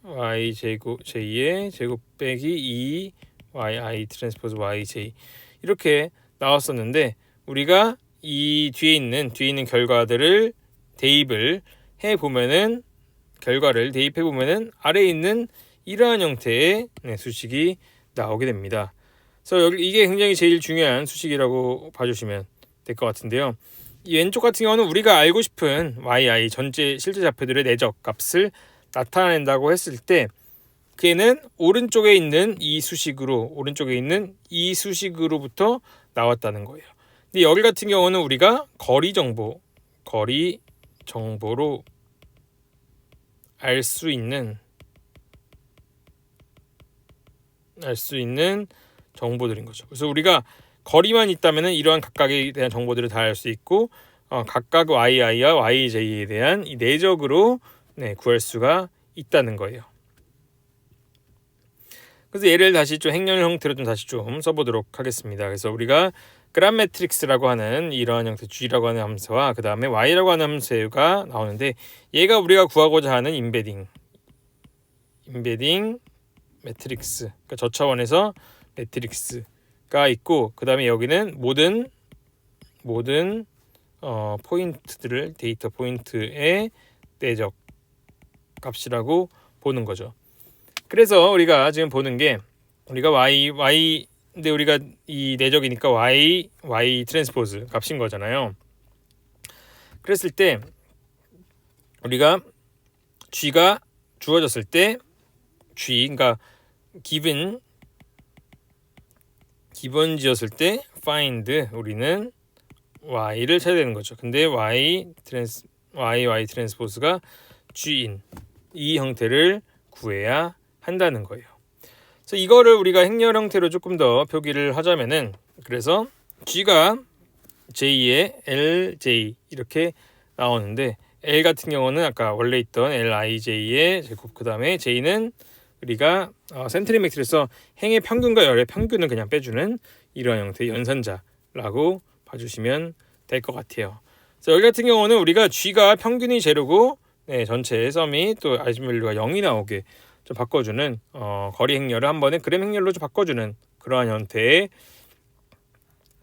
y 제곱 j의 제곱 빼기 2 yi 트랜스포즈 yj 이렇게 나왔었는데 우리가 이 뒤에 있는 결과들을 대입을 해 보면은 결과를 대입해 보면은 아래에 있는 이러한 형태의 수식이 나오게 됩니다. 그래서 이게 굉장히 제일 중요한 수식이라고 봐주시면 될 것 같은데요. 이 왼쪽 같은 경우는 우리가 알고 싶은 yi 전체 실제 좌표들의 내적 값을 나타낸다고 했을 때 걔는 오른쪽에 있는 이 수식으로부터 나왔다는 거예요. 근데 여기 같은 경우는 우리가 거리 정보로 알 수 있는 정보들인 거죠. 그래서 우리가 거리만 있다면은 이러한 각각에 대한 정보들을 다 알 수 있고 각각 yi와 yj에 대한 이 내적으로 구할 수가 있다는 거예요. 그래서 얘를 다시 좀 행렬 형태로 다시 써보도록 하겠습니다. 그래서 우리가 그람 매트릭스라고 하는 이러한 형태 g라고 하는 함수와 그 다음에 y라고 하는 함수가 나오는데 얘가 우리가 구하고자 하는 임베딩 매트릭스, 그러니까 저차원에서 매트릭스가 있고 그 다음에 여기는 모든 포인트들을 데이터 포인트의 내적 값이라고 보는 거죠. 그래서 우리가 지금 보는 게 우리가 근데 우리가 이 내적이니까 y 트랜스포즈 값인 거잖아요. 그랬을 때 우리가 g가 주어졌을 때 그러니까 기본지었을 때 find 우리는 y를 찾아야 되는 거죠. 근데 y 트랜스포즈가 g인 이 형태를 구해야 한다는 거예요. 그래서 이거를 우리가 행렬 형태로 조금 더 표기를 하자면은 그래서 g가 j의 lj 이렇게 나오는데 L 같은 경우는 아까 원래 있던 lij의 제곱 그 다음에 j는 우리가 센트리메트리에서 행의 평균과 열의 평균을 그냥 빼주는 이러한 형태의 연산자라고 봐주시면 될 것 같아요. 그래서 여기 같은 경우는 우리가 g가 평균이 제로고 전체 썸이 또 아이젠밸류가 0이 나오게 좀 바꿔주는 거리 행렬을 한 번에 그램 행렬로 좀 바꿔주는 그러한 형태의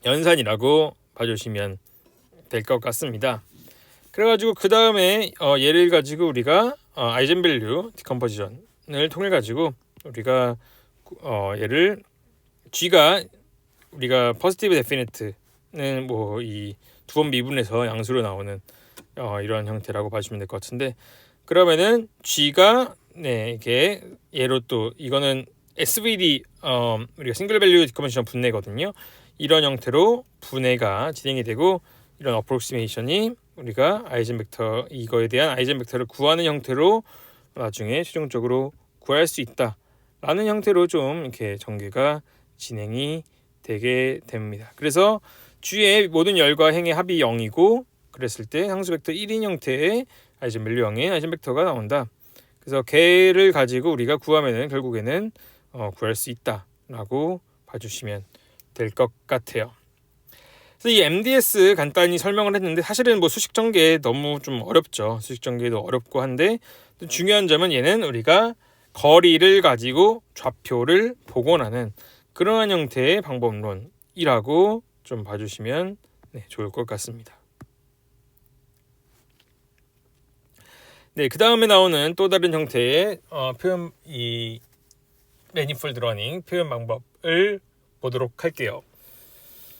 연산이라고 봐주시면 될 것 같습니다. 그래가지고 그 다음에 얘를 가지고 우리가 아이젠밸류 디컴포지션을 통해 가지고 우리가 얘를 g가 우리가 퍼스티브 데피니트는 뭐 이 두 번 미분해서 양수로 나오는 이러한 형태라고 봐주시면 될 것 같은데 그러면은 g가 이게 얘로 또 이거는 SVD 우리가 싱글 밸류 디컴포지션 분해거든요. 이런 형태로 분해가 진행이 되고 이런 어프록시메이션이 우리가 아이젠벡터 이거에 대한 아이젠벡터를 구하는 형태로 나중에 최종적으로 구할 수 있다라는 형태로 좀 이렇게 전개가 진행이 되게 됩니다. 그래서 G의 모든 열과 행의 합이 0이고 그랬을 때 상수 벡터 1인 형태의 아이젠밸류 0의 아이젠벡터가 나온다. 그래서 걔를 가지고 우리가 구하면은 결국에는 구할 수 있다라고 봐주시면 될 것 같아요. 그래서 이 MDS 간단히 설명을 했는데 사실은 뭐 수식 전개 너무 좀 어렵죠. 수식 전개도 어렵고 한데 중요한 점은 얘는 우리가 거리를 가지고 좌표를 복원하는 그러한 형태의 방법론이라고 좀 봐주시면 좋을 것 같습니다. 그 다음에 나오는 또 다른 형태의 표현 이 매니폴드 러닝 표현 방법을 보도록 할게요.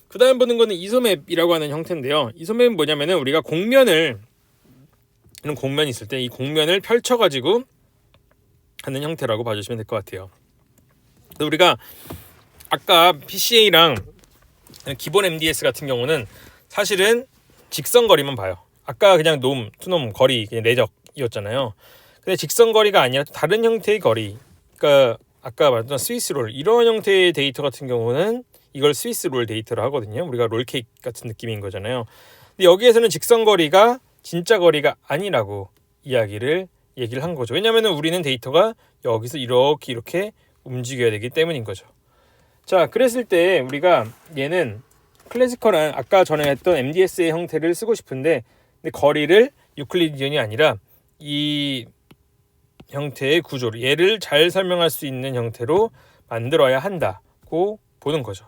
그 다음 보는 거는 이소맵이라고 하는 형태인데요. 이소맵은 뭐냐면은 우리가 이런 공면이 있을 때 이 공면을 펼쳐가지고 하는 형태라고 봐주시면 될 것 같아요. 그래서 우리가 아까 PCA랑 기본 MDS 같은 경우는 사실은 직선거리만 봐요. 아까 그냥 투놈 거리 그냥 내적이었잖아요. 근데 직선거리가 아니라 또 다른 형태의 거리, 그러니까 아까 말했던 스위스롤 이런 형태의 데이터 같은 경우는 이걸 스위스롤 데이터로 하거든요. 우리가 롤케이크 같은 느낌인 거잖아요. 근데 여기에서는 직선거리가 진짜 거리가 아니라고 얘기를 한 거죠. 왜냐하면 우리는 데이터가 여기서 이렇게 움직여야 되기 때문인 거죠. 자, 그랬을 때 우리가 얘는 클래시컬한 아까 전에 했던 MDS의 형태를 쓰고 싶은데 근데 거리를 유클리디언이 아니라 이 형태의 구조를 얘를 잘 설명할 수 있는 형태로 만들어야 한다고 보는 거죠.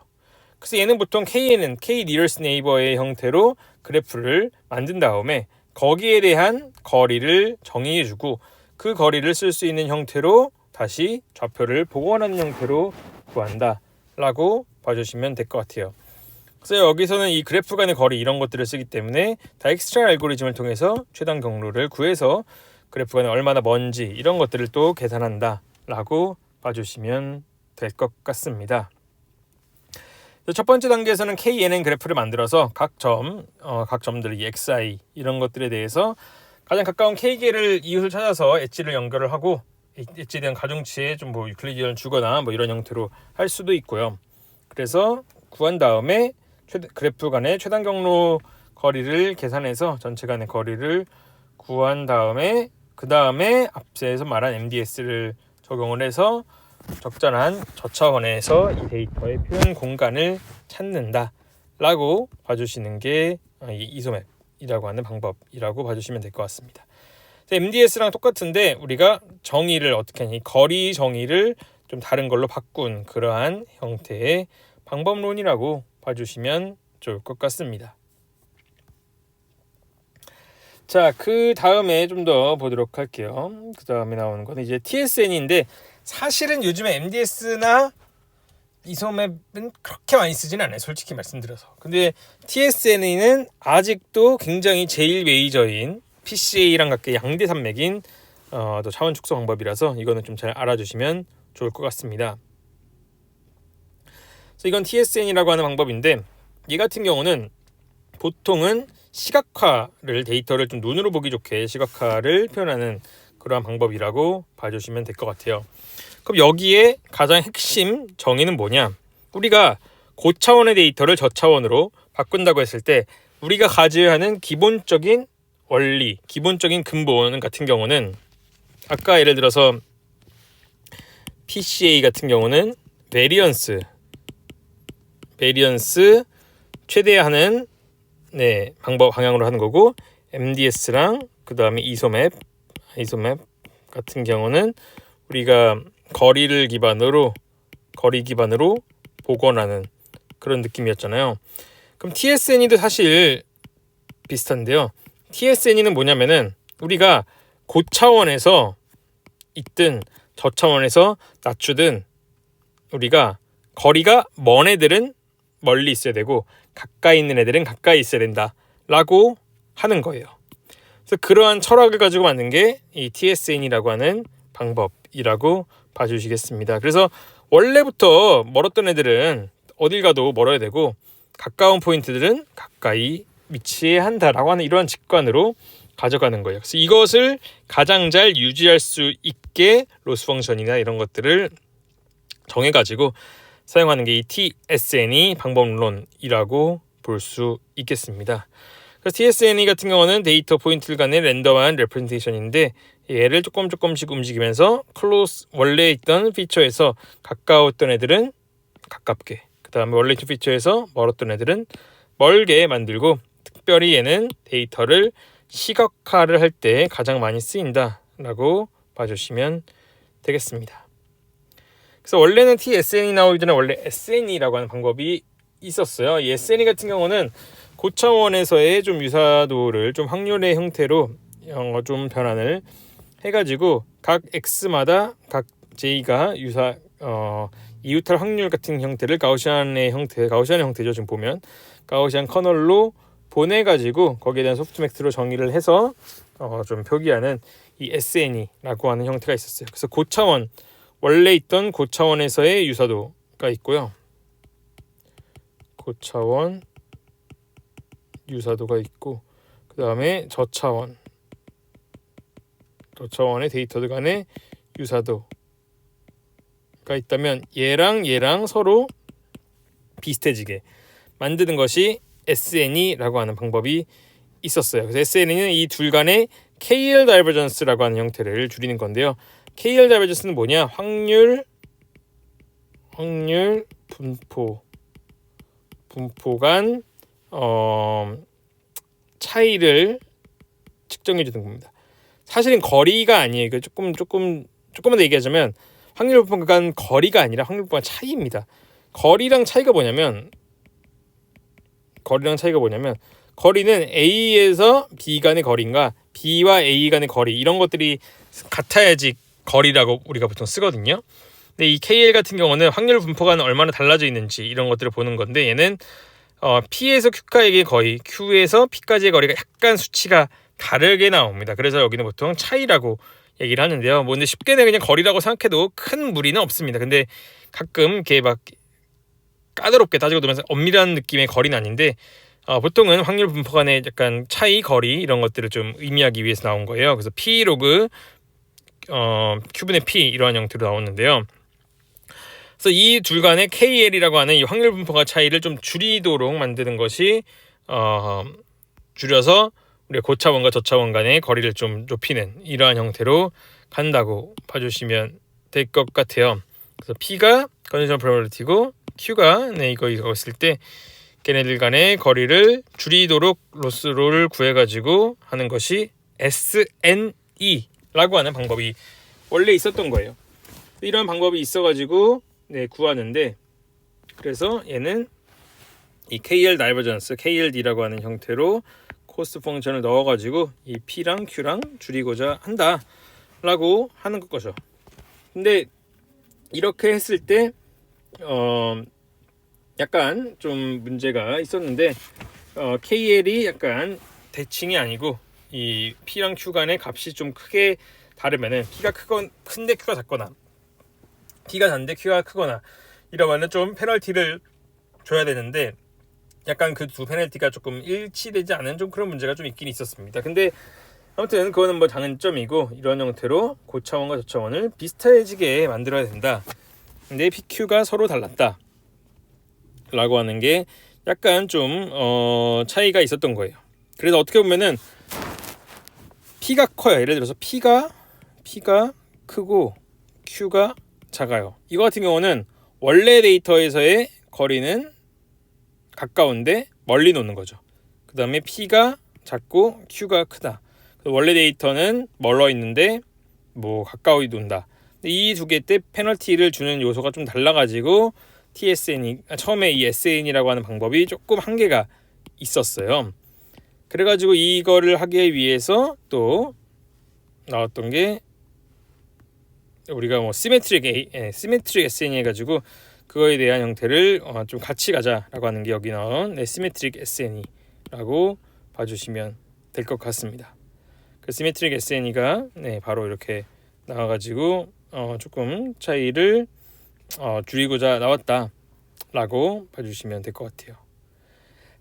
그래서 얘는 보통 KNN, K nearest neighbor의 형태로 그래프를 만든 다음에 거기에 대한 거리를 정의해주고 그 거리를 쓸 수 있는 형태로 다시 좌표를 복원하는 형태로 구한다 라고 봐주시면 될 것 같아요. 그래서 여기서는 이 그래프 간의 거리 이런 것들을 쓰기 때문에 다익스트라 알고리즘을 통해서 최단 경로를 구해서 그래프 간에 얼마나 먼지 이런 것들을 또 계산한다 라고 봐주시면 될 것 같습니다. 첫 번째 단계에서는 KNN 그래프를 만들어서 각 점들 XI 이런 것들에 대해서 가장 가까운 K개를 이웃을 찾아서 엣지를 연결을 하고 엣지에 대한 가중치에 좀 뭐 유클리디언을 주거나 뭐 이런 형태로 할 수도 있고요. 그래서 구한 다음에 그래프 간의 최단 경로 거리를 계산해서 전체 간의 거리를 구한 다음에 그 다음에 앞서서 말한 MDS를 적용을 해서 적절한 저차원에서 이 데이터의 표현 공간을 찾는다 라고 봐주시는 게 이 이소맵이라고 하는 방법이라고 봐주시면 될 것 같습니다. MDS랑 똑같은데 우리가 정의를 어떻게 하니 거리 정의를 좀 다른 걸로 바꾼 그러한 형태의 방법론이라고 봐주시면 좋을 것 같습니다. 자, 그 다음에 좀 더 보도록 할게요. 그 다음에 나오는 거는 이제 TSN인데 사실은 요즘에 MDS나 이소맵은 그렇게 많이 쓰지는 않아요. 솔직히 말씀드려서. 근데 TSN은 아직도 굉장히 제일 메이저인 PCA랑 같게 양대 산맥인 또 차원 축소 방법이라서 이거는 좀 잘 알아주시면 좋을 것 같습니다. 그래서 이건 TSN이라고 하는 방법인데 이 같은 경우는 보통은 시각화를 데이터를 좀 눈으로 보기 좋게 시각화를 표현하는 그러한 방법이라고 봐주시면 될 것 같아요. 그럼 여기에 가장 핵심 정의는 뭐냐? 우리가 고차원의 데이터를 저차원으로 바꾼다고 했을 때 우리가 가져야 하는 기본적인 원리, 기본적인 근본 같은 경우는 아까 예를 들어서 PCA 같은 경우는 베리언스 최대화하는 방향으로 하는 거고 MDS랑 그 다음에 이소맵 같은 경우는 우리가 거리 기반으로 복원하는 그런 느낌이었잖아요. 그럼 TSN이도 사실 비슷한데요. TSN이는 뭐냐면은 우리가 고차원에서 있든 저차원에서 낮추든 우리가 거리가 먼 애들은 멀리 있어야 되고 가까이 있는 애들은 가까이 있어야 된다 라고 하는 거예요. 그래서 그러한 철학을 가지고 만든 게 이 TSN이라고 하는 방법이라고 봐주시겠습니다. 그래서 원래부터 멀었던 애들은 어딜 가도 멀어야 되고 가까운 포인트들은 가까이 위치해야 한다라고 하는 이러한 직관으로 가져가는 거예요. 그래서 이것을 가장 잘 유지할 수 있게 로스 펑션이나 이런 것들을 정해가지고 사용하는 게 이 TSN이 방법론이라고 볼 수 있겠습니다. 그래서 TSN이 같은 경우는 데이터 포인트 간의 랜덤한 레프레젠테이션인데 얘를 조금씩 움직이면서 원래 있던 피처에서 가까웠던 애들은 가깝게, 그 다음에 원래 있던 피처에서 멀었던 애들은 멀게 만들고 특별히 얘는 데이터를 시각화를 할 때 가장 많이 쓰인다라고 봐주시면 되겠습니다. 그래서 원래는 TSN이 나오기 전에 원래 SN이라고 하는 방법이 있었어요. 이 SNE 같은 경우는 고차원에서의 좀 유사도를 좀 확률의 형태로 좀 변환을 해가지고 각 X마다 각 J가 이웃할 확률 같은 형태를 가우시안의 형태죠. 지금 보면 가우시안 커널로 보내가지고 거기에 대한 소프트맥스로 정의를 해서 좀 표기하는 이 SNE라고 하는 형태가 있었어요. 그래서 고차원 원래 있던 고차원에서의 유사도가 있고요. 고차원 유사도가 있고 그 다음에 저차원의 데이터들 간의 유사도가 있다면 얘랑 서로 비슷해지게 만드는 것이 SNE라고 하는 방법이 있었어요. 그래서 SNE는 이 둘 간의 KL 다이버전스라고 하는 형태를 줄이는 건데요. KL 다이버전스는 뭐냐? 확률 분포 간 차이를 측정해 주는 겁니다. 사실은 거리가 아니에요. 조금만 더 얘기하자면 확률 분포 간 거리가 아니라 확률 분포 간 차이입니다. 거리랑 차이가 뭐냐면 거리는 A에서 B 간의 거리인가 B와 A 간의 거리 이런 것들이 같아야지 거리라고 우리가 보통 쓰거든요. 근데 이 KL 같은 경우는 확률 분포가 얼마나 달라져 있는지 이런 것들을 보는 건데 얘는 P에서 Q까지의 거리, Q에서 P까지의 거리가 약간 수치가 다르게 나옵니다. 그래서 여기는 보통 차이라고 얘기를 하는데요. 뭐 근데 쉽게 그냥 거리라고 생각해도 큰 무리는 없습니다. 근데 가끔 이렇게 막 까다롭게 따지고 보면서 엄밀한 느낌의 거리는 아닌데 보통은 확률 분포 간의 약간 차이, 거리 이런 것들을 좀 의미하기 위해서 나온 거예요. 그래서 P 로그 Q분의 P 이러한 형태로 나오는데요. 그래서 이 둘 간의 KL이라고 하는 이 확률 분포가 차이를 좀 줄이도록 만드는 것이 줄여서 우리가 고차원과 저차원 간의 거리를 좀 좁히는 이러한 형태로 간다고 봐주시면 될 것 같아요. 그래서 P가 컨디셔널 프로버빌리티고 Q가 이거 있을 때 걔네들 간의 거리를 줄이도록 로스를 구해가지고 하는 것이 SNE라고 하는 방법이 원래 있었던 거예요. 이런 방법이 있어가지고 구하는데 그래서 얘는 이 KL 다이버전스 KLD라고 하는 형태로 코스트 펑션을 넣어가지고 이 P랑 Q랑 줄이고자 한다라고 하는 거죠. 근데 이렇게 했을 때 약간 좀 문제가 있었는데 KL이 약간 대칭이 아니고 이 P랑 Q 간의 값이 좀 크게 다르면은 P가 큰데 Q가 작거나 P가 작은데 Q가 크거나 이러면은 좀 페널티를 줘야 되는데 약간 그 두 페널티가 조금 일치되지 않은 좀 그런 문제가 좀 있긴 있었습니다. 근데 아무튼 그거는 뭐 장점이고 이런 형태로 고차원과 저차원을 비슷해지게 만들어야 된다. 근데 PQ가 서로 달랐다 라고 하는 게 약간 좀 차이가 있었던 거예요. 그래서 어떻게 보면은 P가 커요. 예를 들어서 P가 크고 Q가 작아요. 이거 같은 경우는 원래 데이터에서의 거리는 가까운데 멀리 놓는 거죠. 그 다음에 P가 작고 Q가 크다. 원래 데이터는 멀어 있는데 뭐 가까이 논다. 이 두 개 때 페널티를 주는 요소가 좀 달라가지고 처음에 이 SN이라고 하는 방법이 조금 한계가 있었어요. 그래가지고 이거를 하기 위해서 또 나왔던 게 우리가 뭐 시메트릭 SN 해가지고 그거에 대한 형태를 좀 같이 가자라고 하는 게 여기 나온 시메트릭 SN이라고 봐주시면 될 것 같습니다. 그 시메트릭 SN이가 바로 이렇게 나와가지고 조금 차이를 줄이고자 나왔다라고 봐주시면 될 것 같아요.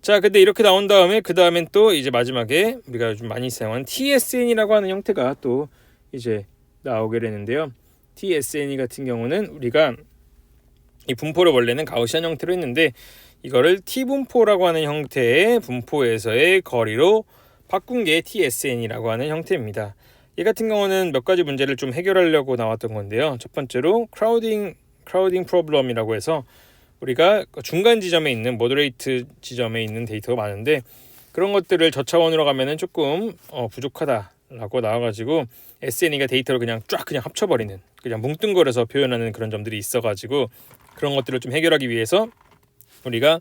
자, 근데 이렇게 나온 다음에 그 다음엔 또 이제 마지막에 우리가 요즘 많이 사용하는 TSN이라고 하는 형태가 또 이제 나오게 되는데요. TSN이 같은 경우는 우리가 이 분포를 원래는 가우시안 형태로 했는데 이거를 T분포라고 하는 형태의 분포에서의 거리로 바꾼 게 TSN이라고 하는 형태입니다. 이 같은 경우는 몇 가지 문제를 좀 해결하려고 나왔던 건데요. 첫 번째로 크라우딩 프로블럼이라고 해서 우리가 중간 지점에 있는 모더레이트 지점에 있는 데이터가 많은데 그런 것들을 저차원으로 가면은 조금 부족하다라고 나와가지고 SNE가 데이터를 그냥 합쳐버리는 그냥 뭉뚱거려서 표현하는 그런 점들이 있어가지고 그런 것들을 좀 해결하기 위해서 우리가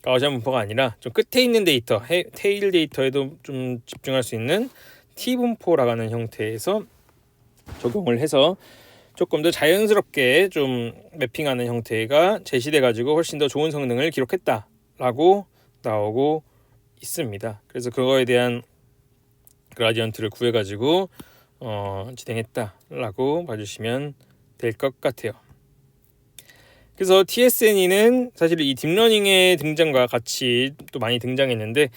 가우시안 분포가 아니라 좀 끝에 있는 데이터, 테일 데이터에도 좀 집중할 수 있는 T분포라고 하는 형태에서 적용을 해서 조금 더 자연스럽게 좀 매핑하는 형태가 제시돼 가지고 훨씬 더 좋은 성능을 기록했다라고 나오고 있습니다. 그래서 그거에 대한 그라디언트를 구해 가지고 진행했다라고 봐주시면 될 것 같아요. 그래서 TSNE는 사실 이 딥러닝의 등장과 같이 또 많이 등장했는데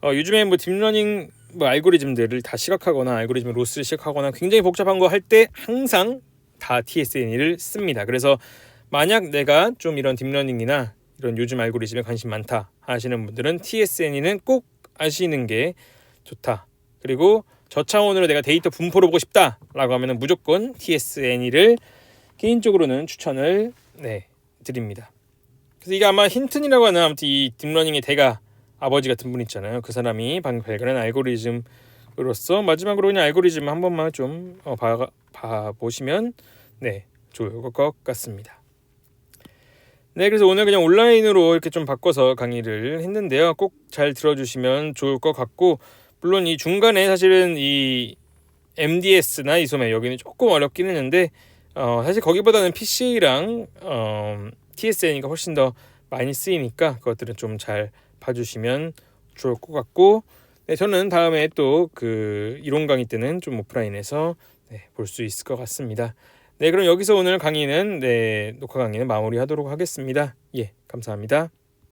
요즘에 뭐 딥러닝 알고리즘들을 다 시각하거나 알고리즘 로스를 시각하거나 굉장히 복잡한 거 할 때 항상 다 TSNE를 씁니다. 그래서 만약 내가 좀 이런 딥러닝이나 이런 요즘 알고리즘에 관심 많다 하시는 분들은 TSNE는 꼭 아시는 게 좋다. 그리고 저 차원으로 내가 데이터 분포를 보고 싶다라고 하면은 무조건 TSNE를 개인적으로는 추천을 드립니다. 그래서 이게 아마 힌튼이라고 하는 아무튼 이 딥러닝의 대가 아버지 같은 분 있잖아요. 그 사람이 방금 발견한 알고리즘으로서 마지막으로 그냥 알고리즘 한 번만 좀 봐보시면 좋을 것 같습니다. 그래서 오늘 그냥 온라인으로 이렇게 좀 바꿔서 강의를 했는데요. 꼭 잘 들어주시면 좋을 것 같고, 물론 이 중간에 사실은 이 MDS나 이소매 여기는 조금 어렵긴 했는데 사실 거기보다는 PCA랑 TSN이가 훨씬 더 많이 쓰이니까 그것들은 좀 잘 봐주시면 좋을 것 같고, 저는 다음에 또 그 이론 강의 때는 좀 오프라인에서 볼 수 있을 것 같습니다. 그럼 여기서 오늘 강의는 녹화 강의는 마무리하도록 하겠습니다. 감사합니다.